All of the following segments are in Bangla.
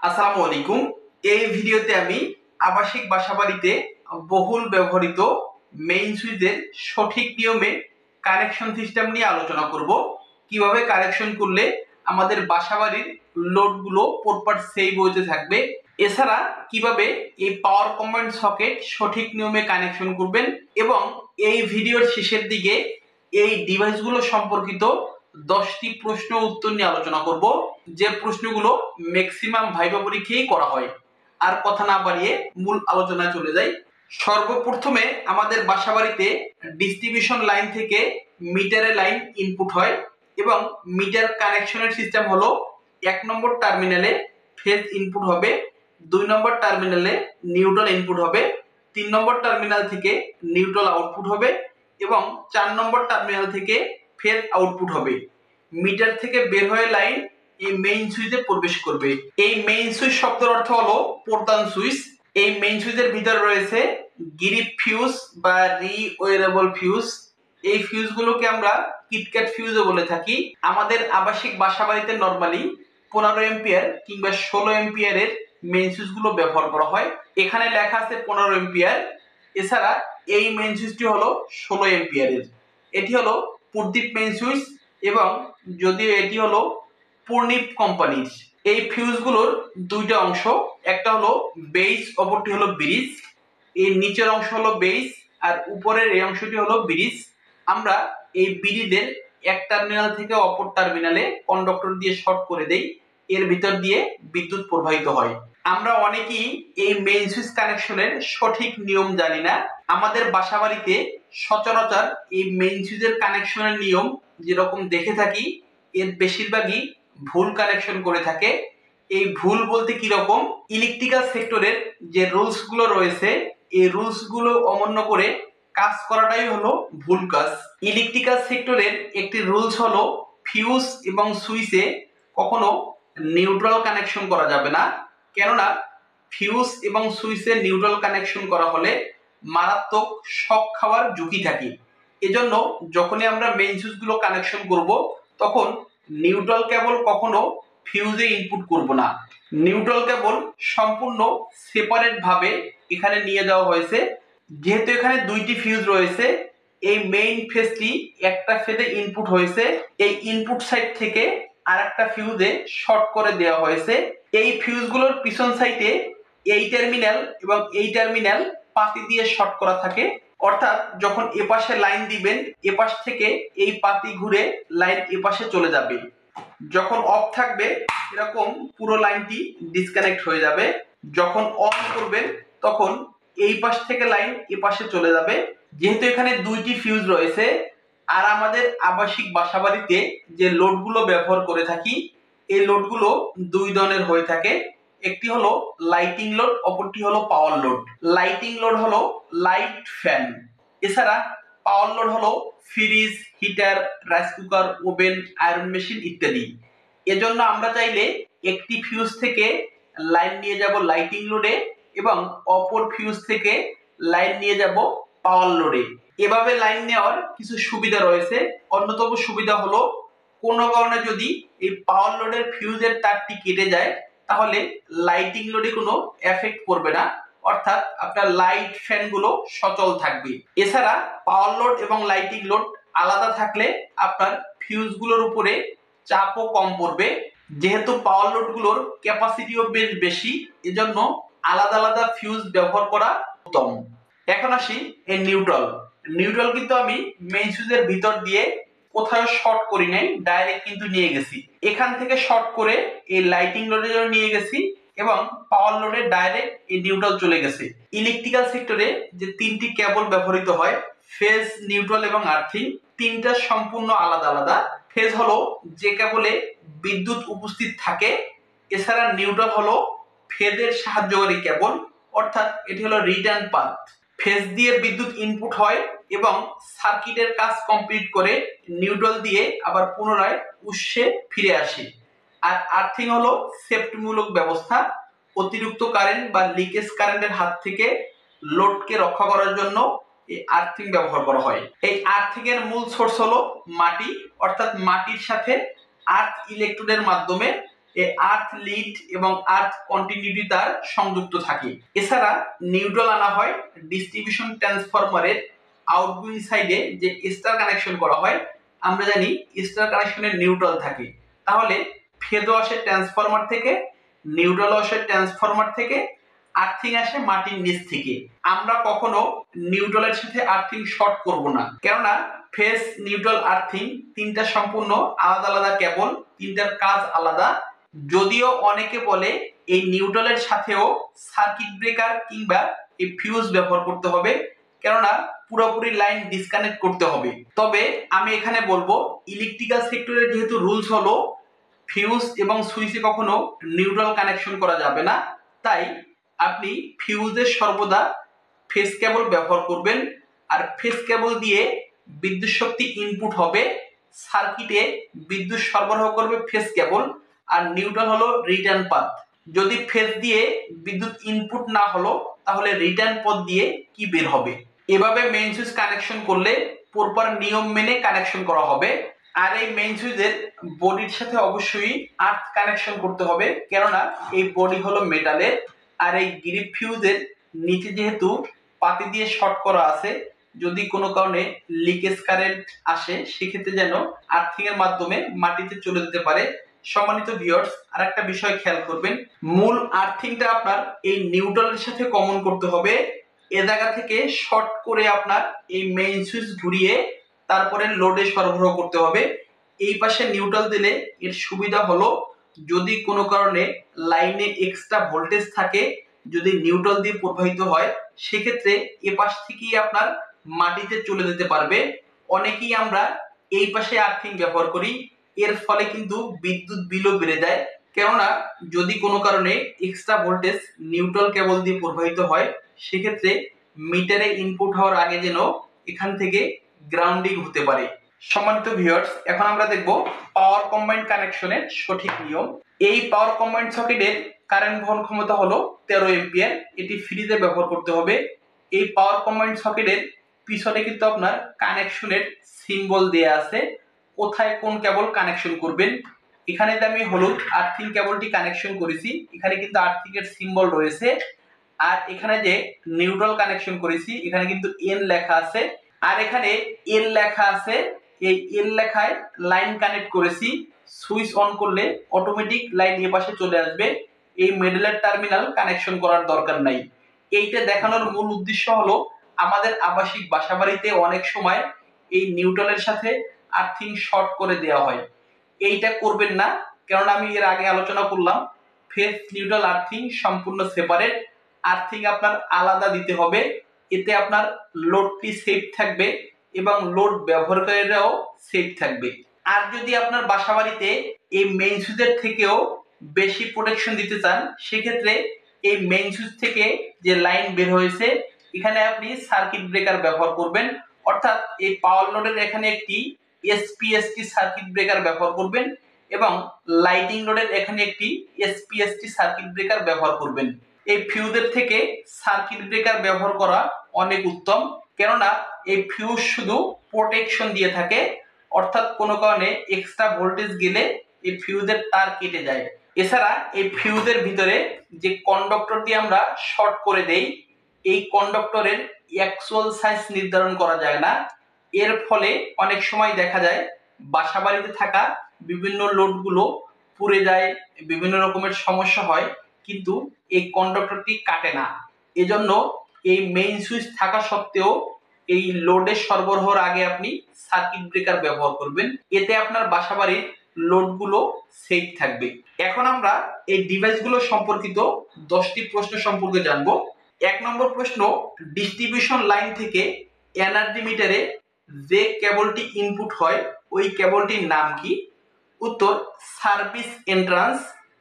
আসসালামু আলাইকুম। এই ভিডিওতে আমি আবাসিক বাসাবাড়িতে বহুল ব্যবহৃত মেইন সুইচের সঠিক নিয়মে কানেকশন সিস্টেম নিয়ে আলোচনা করব। কিভাবে কানেকশন করলে আমাদের বাসাবাড়ির লোডগুলো প্রপার সেই ওয়েতে থাকবে, এছাড়া কিভাবে এই পাওয়ার কম্বাইন্ড সকেট সঠিক নিয়মে কানেকশন করবেন, এবং এই ভিডিওর শেষের দিকে এই ডিভাইসগুলো সম্পর্কিত 10টি প্রশ্ন উত্তর নিয়ে আলোচনা করব, যে প্রশ্নগুলো ম্যাক্সিমাম ভাইবা পরীক্ষায় করা হয়। আর কথা না বাড়িয়ে মূল আলোচনায় চলে যাই। সর্বপ্রথমে আমাদের বাসাবাড়িতে ডিস্ট্রিবিউশন লাইন থেকে মিটারে লাইন ইনপুট হয়, এবং মিটার কানেকশনের সিস্টেম হলো 1 নম্বর টার্মিনালে ফেজ ইনপুট হবে, 2 নম্বর টার্মিনালে নিউট্রাল ইনপুট হবে, 3 নম্বর টার্মিনাল থেকে নিউট্রাল আউটপুট হবে, এবং 4 নম্বর টার্মিনাল থেকে ফেজ আউটপুট হবে। মিটার থেকে বের হয়ে লাইন এই মেইন সুইচে প্রবেশ করবে। এই মেইন সুইচ শব্দের অর্থ হলো প্রধান সুইচ। এই মেইন সুইচের ভিতরে রয়েছে গ্রিপ ফিউজ বা রিওয়েরেবল ফিউজ। এই ফিউজগুলোকে আমরা কিটক্যাট ফিউজও বলে থাকি। আমাদের আবাসিক বাসাবাড়িতে নরমালি 15 এম্পিয়ার কিংবা 16 এম্পিয়ারের মেইন সুইচগুলো ব্যবহার করা হয়। এখানে লেখা আছে 15 এম্পিয়ার। এছাড়া এই মেইন সুইচটি হলো 16 এম্পিয়ারের। এটি হলো প্রদীপ মেইন সুইচ, এবং যদিও এটি হলো পূর্ণিপ কোম্পানির। এই ফিউজগুলোর দুইটা অংশ, একটা হলো বেস, অপরটি হলো ব্রিজ। এই নিচের অংশ হলো বেস আর উপরের এই অংশটি হলো ব্রিজ। আমরা এই ব্রিজের এক টার্মিনাল থেকে অপর টার্মিনালে কন্ডাক্টর দিয়ে শর্ট করে দেই, এর ভিতর দিয়ে বিদ্যুৎ প্রবাহিত হয়। আমরা অনেকেই এই মেইন সুইচ কানেকশনের সঠিক নিয়ম জানি না। আমাদের বাসাবাড়িতে সচরাচর এই মেইন সুইচের কানেকশনের নিয়ম যেরকম দেখে থাকি, এর বেশিরভাগই ভুল কানেকশন করে থাকে। এই ভুল বলতে কি রকম, ইলেকট্রিক্যাল সেক্টরের যে রুলস গুলো রয়েছে, এই রুলস গুলো অমান্য করে কাজ করাটাই হলো ভুল কাজ। ইলেকট্রিক্যাল সেক্টরের একটি রুলস হলো ফিউজ এবং সুইচে কখনো নিউট্রাল কানেকশন করা যাবে না, কেননা ফিউজ এবং সুইচে নিউট্রাল কানেকশন করা হলে মারাত্মক শক খাওয়ার ঝুঁকি থাকে। এজন্য যখনই আমরা মেইন সুইচ গুলো কানেকশন করব, তখন নিউট্রাল কেবল কখনো ফিউজে ইনপুট করব না। নিউট্রাল কেবল সম্পূর্ণ সেপারেট ভাবে এখানে নিয়ে যাওয়া হয়েছে। যেহেতু এখানে দুইটি ফিউজ রয়েছে, এই মেইন ফেজটি একটা ফেজে ইনপুট হয়েছে, এই ইনপুট সাইড থেকে আরেকটা ফিউজে শর্ট করে দেওয়া হয়েছে। এই ফিউজগুলোর পিছন সাইডে এই টার্মিনাল এবং এই টার্মিনাল পাতি দিয়ে শর্ট করা থাকে, অর্থাৎ যখন এপাশে লাইন দিবেন, এপাশ থেকে এই পাতি ঘুরে লাইন এপাশে চলে যাবে। যখন অফ থাকবে এরকম পুরো লাইনটি ডিসকানেক্ট হয়ে যাবে। যখন অন করবেন তখন এই পাশ থেকে লাইন এপাশে চলে যাবে। যেহেতু এখানে দুইটি ফিউজ রয়েছে, আর আমাদের আবাসিক বাসাবাড়িতে যে লোডগুলো ব্যবহার করে থাকি, এই লোডগুলো দুই ধরনের হয়ে থাকে। একটি হলো লাইটিং লোড, অপরটি হলো পাওয়ার লোড। লাইটিং লোড হলো লাইট, ফ্যান। এছাড়া পাওয়ার লোড হলো fridge, heater, rice cooker, oven, iron machine ইত্যাদি। এজন্য আমরা চাইলে একটি ফিউজ থেকে লাইন নিয়ে যাব লাইটিং লোডে, এবং অপর ফিউজ থেকে লাইন নিয়ে যাব পাওয়ার লোডে। এভাবে লাইন নেওয়ার কিছু সুবিধা রয়েছে। অন্যতম সুবিধা হলো কোনো কারণে যদি এই পাওয়ার লোডের ফিউজের তারটি কেটে যায়, তাহলে লাইটিং লোডে কোনো এফেক্ট পড়বে না, অর্থাৎ আপনার লাইট ফ্যান গুলো সচল থাকবে। এছাড়া পাওয়ার লোড এবং লাইটিং লোড আলাদা থাকলে আপনার ফিউজ গুলোর উপরে চাপও কম পড়বে। যেহেতু পাওয়ার লোড গুলোর ক্যাপাসিটিও বেশ বেশি, এজন্য আলাদা আলাদা ফিউজ ব্যবহার করা উত্তম। এখন আসি এই নিউট্রাল। নিউট্রাল কিন্তু আমি মেইন সুইচের ভিতর দিয়ে কোথাও শর্ট করি নাই, ডাইরেক্ট কিন্তু নিয়ে গেছি। এখান থেকে শর্ট করে এই লাইটিং লোডের জন্য নিয়ে গেছি, এবং পাওয়ার লোডে ডাইরেক্ট এই নিউট্রাল চলে গেছে। ইলেকট্রিক্যাল সেক্টরে যে তিনটি কেবল ব্যবহৃত হয়, ফেজ, নিউট্রাল এবং আর্থিং, তিনটা সম্পূর্ণ আলাদা আলাদা। ফেজ হলো যে কেবলে বিদ্যুৎ উপস্থিত থাকে। এছাড়া নিউট্রাল হলো ফেজের সাহায্যকারী কেবল, অর্থাৎ এটি হলো রিটার্ন পাথ। ফেজ দিয়ে বিদ্যুৎ ইনপুট হয় এবং সার্কিটের কাজ কমপ্লিট করে নিউট্রাল দিয়ে আবার পুনরায় উৎসে ফিরে আসে। আর আর্থিং হলো সেফটিমূলক ব্যবস্থা। অতিরিক্ত কারেন্ট বা লিকেজ কারেন্টের হাত থেকে লোডকে রক্ষা করার জন্য এই আর্থিং ব্যবহার করা হয়। এই আর্থিং এর মূল সোর্স হলো মাটি, অর্থাৎ মাটির সাথে আর্থ ইলেকট্রোডের মাধ্যমে এই আর্থ লিড এবং আর্থ কন্টিনিউটি তার সংযুক্ত থাকে। এছাড়া নিউট্রাল আনা হয় ডিস্ট্রিবিউশন ট্রান্সফরমারের আউটগোয়িং সাইডে যে স্টার কানেকশন করা হয়, আমরা জানি স্টার কানেকশনের নিউট্রাল থাকে। তাহলে ফেজও আসে ট্রান্সফরমার থেকে, নিউট্রাল আসে ট্রান্সফরমার থেকে, আর্থিং আসে মাটির নিচ থেকে। আমরা কখনো নিউট্রালের সাথে আর্থিং শর্ট করব না, কেননা ফেজ, নিউট্রাল, আর্থিং তিনটা সম্পূর্ণ আলাদা আলাদা কেবল, তিনটার কাজ আলাদা। যদিও অনেকে বলে এই নিউট্রালের সাথেও সার্কিট ব্রেকার কিংবা এই ফিউজ ব্যবহার করতে হবে, কেননা পুরোপুরি লাইন ডিসকানেক্ট করতে হবে। তবে আমি এখানে বলবো ইলেকট্রিক্যাল সেক্টরের যেহেতু রুলস হলো ফিউজ এবং সুইচে কখনো নিউট্রাল কানেকশন করা যাবে না, তাই আপনি ফিউজের সর্বদা ফেজ কেবল ব্যবহার করবেন। আর ফেজ কেবল দিয়ে বিদ্যুৎ শক্তি ইনপুট হবে, সার্কিটে বিদ্যুৎ সরবরাহ করবে ফেজ কেবল, আর নিউট্রাল হলো রিটার্ন পাথ। যদি ফেজ দিয়ে বিদ্যুৎ ইনপুট না হলো তাহলে রিটার্ন পথ দিয়ে কি বের হবে। এভাবে মেইন সুইচ কানেকশন করলে প্রপার নিয়ম মেনে কানেকশন করা হবে। আর এই মেইন সুইচের বডির সাথে অবশ্যই আর্থ কানেকশন করতে হবে, কেননা এই বডি হলো মেটালের। আর এই গ্রিপ ফিউজের নিচে যেহেতু পাতি দিয়ে শর্ট করা আছে, যদি কোনো কারণে লিকেজ কারেন্ট আসে সেক্ষেত্রে যেন আর্থিং এর মাধ্যমে মাটিতে চলে যেতে পারে। সম্মানিত ভিউয়ার্স, আরেকটা বিষয় খেয়াল করবেন, মূল আর্থিংটা আপনার এই নিউট্রালের সাথে কমন করতে হবে। এ জায়গা থেকে শর্ট করে আপনার এই মেইন সুইচ ঘুরিয়ে তারপরে লোডে সরবরাহ করতে হবে। এই পাশে নিউট্রাল দিলে এর সুবিধা হলো যদি কোনো কারণে লাইনে এক্সট্রা ভোল্টেজ থাকে, যদি নিউট্রাল দিয়ে প্রবাহিত হয় সেক্ষেত্রে এ পাশ থেকেই আপনার মাটিতে চলে যেতে পারবে। অনেকেই আমরা এই পাশে আর্থিং ব্যবহার করি, এর ফলে কিন্তু বিদ্যুৎ বিলও বেড়ে যায়, কেননা যদি কোনো কারণে এক্সট্রা ভোল্টেজ নিউট্রাল কেবল দিয়ে প্রবাহিত হয় সেক্ষেত্রে মিটারে ইনপুট হওয়ার আগে যেন এখান থেকে গ্রাউন্ডিং হতে পারে। সম্মানিত ভিউয়ার্স, এখন আমরা দেখব পাওয়ার কম্বাইন্ড কানেকশনের সঠিক নিয়ম। এই পাওয়ার কম্বাইন্ড সকেটের কারেন্ট বহন ক্ষমতা হলো 13 এম্পিয়ার। এটি ফ্রিজে ব্যবহার করতে হবে। এই পাওয়ার কম্বাইন্ড সকেটের পিছনে কিন্তু আপনার কানেকশনের সিম্বল দেয়া আছে, কোথায় কোন কেবল কানেকশন করবেন। এখানে যে আমি হলুদ আর্থিং কেবলটি কানেকশন করেছি, এখানে কিন্তু আর্থিং এর সিম্বল রয়েছে। আর এখানে যে নিউট্রাল কানেকশন করেছি এখানে কিন্তু এন লেখা আছে, আর এখানে এল লেখা আছে। এই এল লেখায় লাইন কানেক্ট করেছি, সুইচ অন করলে অটোমেটিক লাইন এ পাশে চলে আসবে। এই মিডলের টার্মিনাল কানেকশন করার দরকার নাই। এইটা দেখানোর মূল উদ্দেশ্য হলো আমাদের আবাসিক বাসাবাড়িতে অনেক সময় এই নিউট্রালের সাথে আর্থিং শর্ট করে দেওয়া হয়। এইটা করবেন না, কারণ আমি এর আগে আলোচনা করলাম ফেজ, নিউট্রাল, আর্থিং সম্পূর্ণ সেপারেট। আর্থিং আপনার আলাদা দিতে হবে, এতে আপনার লোডটি সেফ থাকবে এবং লোড ব্যবহারকারীরাও সেফ থাকবে। আর যদি আপনার বাসাবাড়িতে এই মেইন সুইচের থেকেও বেশি প্রোটেকশন দিতে চান সেক্ষেত্রে এই মেইন সুইচ থেকে যে লাইন বের হয়েছে এখানে আপনি সার্কিট ব্রেকার ব্যবহার করবেন, অর্থাৎ এই পাওয়ার লোডের এখানে একটি এসপিএসটি সার্কিট ব্রেকার ব্যবহার করবেন এবং লাইটিং লোডের এখানে একটি এসপিএসটি সার্কিট ব্রেকার ব্যবহার করবেন। এই ফিউজের থেকে সার্কিট ব্রেকার ব্যবহার করা অনেক উত্তম, কেননা এই ফিউজ শুধু প্রোটেকশন দিয়ে থাকে, অর্থাৎ কোনো কারণে এক্সট্রা ভোল্টেজ গেলে এই ফিউজের তার কেটে যায়। এছাড়া এই ফিউজের ভিতরে যে কন্ডাক্টর দিয়ে আমরা শর্ট করে দেই, এই কন্ডাক্টরের অ্যাকচুয়াল সাইজ নির্ধারণ করা যায় না। এর ফলে অনেক সময় দেখা যায় বাসাবাড়িতে থাকা বিভিন্ন লোডগুলো পুড়ে যায়, বিভিন্ন রকমের সমস্যা হয়, কিন্তু এই কন্ডাক্টরটি কাটে না। এজন্য এই মেইন সুইচ থাকা সত্ত্বেও এই লোডের সরবরাহের আগে আপনি সার্কিট ব্রেকার ব্যবহার করবেন, এতে আপনার বাসাবাড়ির লোডগুলো সেফ থাকবে। এখন আমরা এই ডিভাইসগুলো সম্পর্কিত 10টি প্রশ্ন সম্পর্কে জানবো। 1 নম্বর প্রশ্ন, ডিস্ট্রিবিউশন লাইন থেকে এনার্জি মিটারে যে কেবলটি ইনপুট হয় ওই কেবলটির নাম কি? উত্তর, সার্ভিস এন্ট্রান্স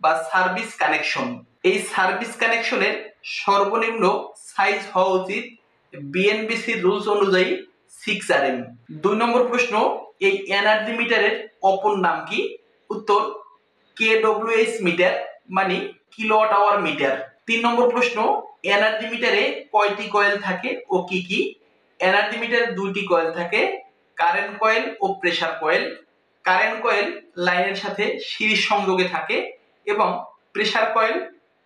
বা সার্ভিস কানেকশন। এই সার্ভিস কানেকশনের সর্বনিম্ন সাইজ হওয়া উচিত বিএনবিসি রুলস অনুযায়ী 6 RM। 2 নম্বর প্রশ্ন, এই এনার্জি মিটারের অপর নাম কি? উত্তর, কেডব্লিউএস মিটার মানে কিলোওয়াট আওয়ার মিটার। 3 নম্বর প্রশ্ন, এনার্জি মিটারে কয়টি কয়েল থাকে ও কি কি? এনার্জি মিটারে 2টি কয়েল থাকে, কারেন্ট কয়েল ও প্রেসার কয়েল। কারেন্ট কয়েল লাইনের সাথে সিরিজ সংযোগে থাকে এবং প্রেসার কয়েল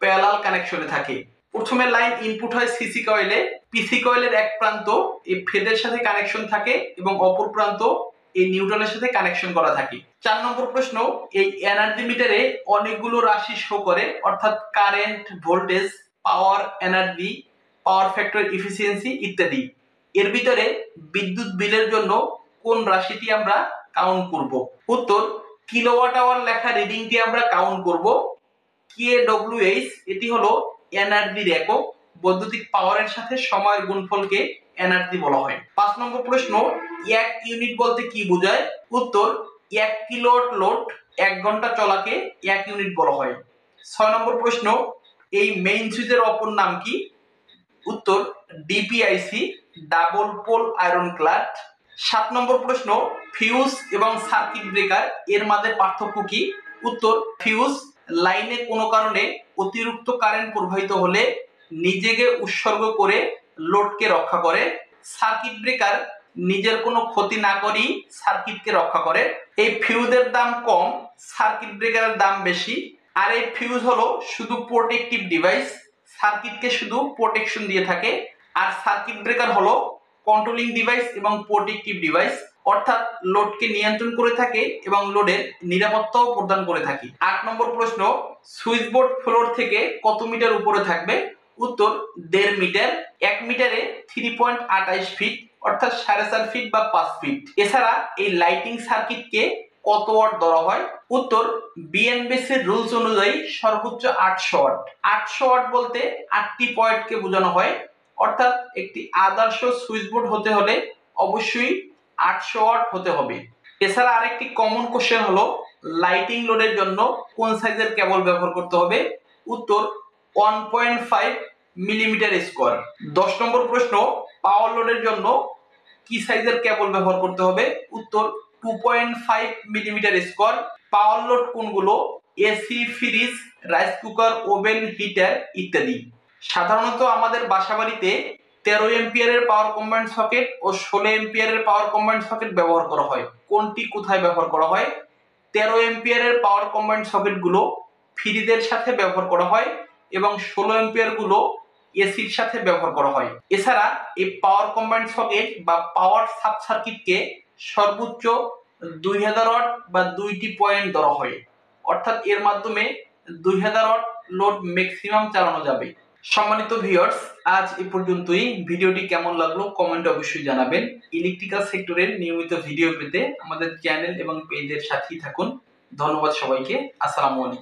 প্যারালাল কানেকশনে থাকে। প্রথমে লাইন ইনপুট হয় সিসি কয়েলে, পিসি কয়েলের এক প্রান্ত এই ফেদের সাথে কানেকশন থাকে এবং অপর প্রান্ত এই নিউট্রালের সাথে কানেকশন করা থাকে। 4 নম্বর প্রশ্ন, এই এনার্জি মিটারে অনেকগুলো রাশি শো করে, অর্থাৎ কারেন্ট, ভোল্টেজ, পাওয়ার, এনার্জি, পাওয়ার ফ্যাক্টর, এফিসিয়েন্সি ইত্যাদি। এর ভিতরে বিদ্যুৎ বিলের জন্য কোন রাশিটি আমরা কাউন্ট করব? উত্তর, কিলোওয়াট আওয়ার লেখা রিডিংটি আমরা কাউন্ট করব। কেডব্লিউএইচ এটি হলো এনার্জির একক। বৈদ্যুতিক পাওয়ারের সাথে সময়ের গুণফলকে এনার্জি বলা হয়। 5 নম্বর প্রশ্ন, 1 ইউনিট বলতে কি বোঝায়? উত্তর, 1 কিলোওয়াট লোড 1 ঘন্টা চলাকে 1 ইউনিট বলা হয়। 6 নম্বর প্রশ্ন, এই মেইন সুইচের অপর নাম কি? উত্তর, ডিপিআইসি, ডাবল পোল আয়রন ক্লাড। 7 নম্বর প্রশ্ন, ফিউজ এবং সার্কিট ব্রেকার এর মাঝে পার্থক্য কি? উত্তর, ফিউজ লাইনে কোনো কারণে অতিরিক্ত কারেন্ট প্রবাহিত হলে নিজেকে উৎসর্গ করে লোডকে রক্ষা করে। সার্কিট ব্রেকার নিজের কোনো ক্ষতি না করেই সার্কিটকে রক্ষা করে। এই ফিউজের দাম কম, সার্কিট ব্রেকারের দাম বেশি। আর এই ফিউজ হলো শুধু প্রোটেক্টিভ ডিভাইস, সার্কিটকে শুধু প্রোটেকশন দিয়ে থাকে। আর সার্কিট ব্রেকার হলো কন্ট্রোলিং ডিভাইস এবং প্রোটেক্টিভ ডিভাইস, অর্থাৎ লোডকে নিয়ন্ত্রণ করে থাকে এবং লোডের নিরাপত্তাও প্রদান করে থাকে। 8 নম্বর প্রশ্ন, সুইচবোর্ড ফ্লোর থেকে কত মিটার উপরে থাকবে? উত্তর, 1.5 মিটার। 1 মিটারে 3.28 ফিট, অর্থাৎ 4.5 ফিট বা 5 ফিট। এছাড়া এই লাইটিং সার্কিটকে কত ওয়াট ধরা হয়? উত্তর, বিএনবিসি এর রুলস অনুযায়ী সর্বোচ্চ 800 ওয়াট। 800 ওয়াট বলতে 8টি পয়েন্টকে বোঝানো হয়, অর্থাৎ একটি আদর্শ সুইচবোর্ড হতে হলে অবশ্যই 800 ওয়াট হতে হবে। এছাড়া আরেকটি কমন কোশ্চেন হলো, লাইটিং লোডের জন্য কোন সাইজের কেবল ব্যবহার করতে হবে? উত্তর, 1.5 মিলিমিটার স্কোয়ার। 10 নম্বর প্রশ্ন, পাওয়ার লোডের জন্য কি সাইজের কেবল ব্যবহার করতে হবে? উত্তর, 2.5 মিলিমিটার স্কোয়ার। পাওয়ার লোড কোনগুলো? AC, fridge, rice cooker, oven, heater ইত্যাদি। সাধারণত আমাদের বাসাবাড়িতে 13 এম্পিয়ারের পাওয়ার কম্বাইন্ড সকেট ও 16 এম্পিয়ারের পাওয়ার কম্বাইন্ড সকেট ব্যবহার করা হয়। কোনটি কোথায় ব্যবহার করা হয়? 13 এম্পিয়ারের পাওয়ার কম্বাইন্ড সকেট গুলো ফ্রিজের সাথে ব্যবহার করা হয় এবং 16 এম্পিয়ার গুলো এসির সাথে ব্যবহার করা হয়। এছাড়া এই পাওয়ার কম্বাইন্ড সকেট বা পাওয়ার সাব সার্কিটকে সর্বোচ্চ 2000 ওয়াট বা 2টি পয়েন্ট ধরা হয়, অর্থাৎ এর মাধ্যমে 2000 ওয়াট লোড ম্যাক্সিমাম চালানো যাবে। সম্মানিত ভিউয়ার্স, আজ এ পর্যন্তই। ভিডিওটি কেমন লাগলো কমেন্টে অবশ্যই জানাবেন। ইলেকট্রিক্যাল সেক্টরের নিয়মিত ভিডিও পেতে আমাদের চ্যানেল এবং পেজের সাথেই থাকুন। ধন্যবাদ সবাইকে। আসসালামু আলাইকুম।